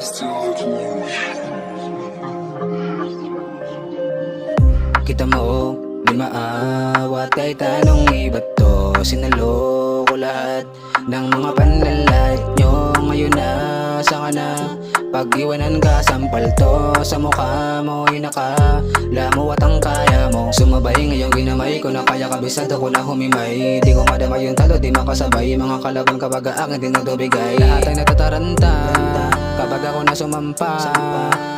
Kita mo, di maawat kahit anong iba to. Sinalo ko lahat ng mga panlalait nyo. Ngayon na, saan ka na? Pag-iwanan ka, sampal to sa mukha mo, inakala mo at ang kaya mo. Sumabay ngayong ginamay ko na kaya kabisado ko na humimay. Di ko madamay yung talo, di makasabay mga kalaban kapag aking tinutubigay. Lahat ay natataranta kapag ako na sumampa.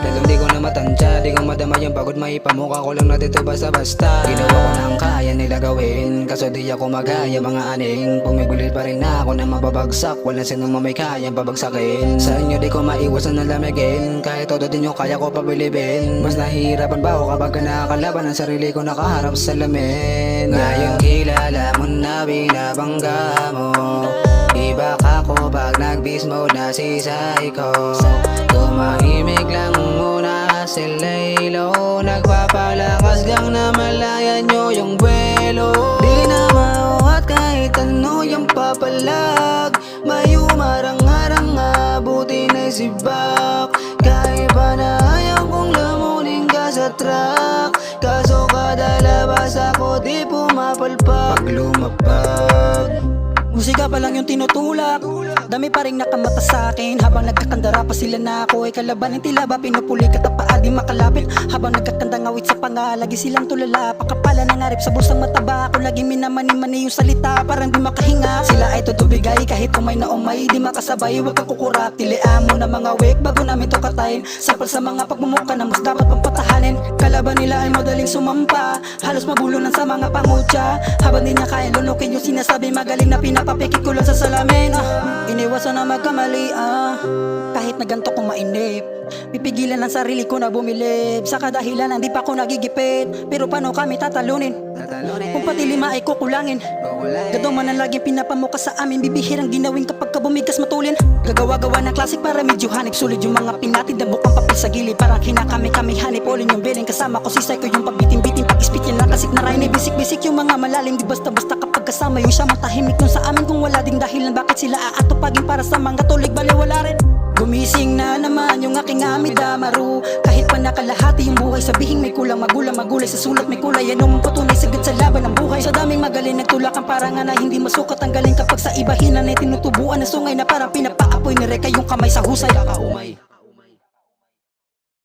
Dahil di ko na matansya, di ko madamay yung pagod. Maipamukha ko lang na dito basta-basta. Ginawa ko na ang kaya nila gawin, kaso di ako magaya mga aning. Pumipilit pa rin ako na mababagsak, wala sinong may kayang babagsakin. Sa inyo di ko maiwasan na lamigin, kahit todo din yung kaya ko pabilibin. Mas nahihirapan ba ako kapag nakakalaban ang sarili ko nakaharap sa lamin. Ngayon kilala mo na binabangga mo, iba ka ko pag nag-beast mode na si Psycho. Tumahimik lang muna sila'y low, nagpapalakas gang na malaya nyo yung buwelo. Di na mauhat kahit ano yung papalag, may umarang-arang abuti na sibak. Kahit pa na ayaw kong lamunin ka sa truck, kaso kada labas ako di pumapalpak. Pag lumapag musika pa lang yung tinutulak, dami pa rin nakamata sa akin. Habang nagkakandara pa sila na ako ay kalaban ng tila ba pinupuli katapaa di makalapit. Habang nagkakanda ngawit sa panga, lagi silang tulala. Pakapala ng arip sa busang mataba, ako lagi minamani-mani yung salita parang di makahinga. Sila ay tutubigay kahit umay na umay, di makasabay. Huwag kang kukurap, tilian mo na mga wake bago namin to katayin. Sampal sa mga pagmumuka na mas dapat pang patahanin. Kalaban nila ay madaling sumampa, halos mabulunan sa mga pangutya. Habang di niya kaya lunukin yung sinasabi, magaling na pinapapikit ko lang sa salamin. Iniwasan na magkamali, kahit na ganto kong mainip. Pipigilan ang sarili ko na bumilib, sa kadahilan hindi pa ako nagigipit. Pero paano kami tatalunin kung pati lima ay kukulangin? Gadong man ang laging pinapamuka sa amin, bibihirang ginawin kapag ka bumigas matulin. Gagawa-gawa ng klasik para medyo hanip, sulit yung mga pinatid na bukang papel sa gilid. Parang kinakami-kami hanip, ulin yung billing. Kasama ko si Psycho yung pabitin-bitin, pag-ispit yan lang kasik na rhyme. Bisik-bisik yung mga malalim, di basta-basta kapag kasama yung siya matahimik nun sa amin. Kung wala ding dahilan bakit sila aatupagin para sa mga tulig, bali wala rin. Gumising na naman yung aking amidamaru, kahit pa nakalahati yung buhay, sabihin may kulang, magulang magulay sa sulat may kulay. Yan ang patunay sagad sa laban ng buhay. Sa daming magaling nagtulakan parang nga na hindi masukat ang galing. Kapag sa ibahinan ay tinutubuan na sungay na parang pinapaapoy ni Reka yung kamay sa husay.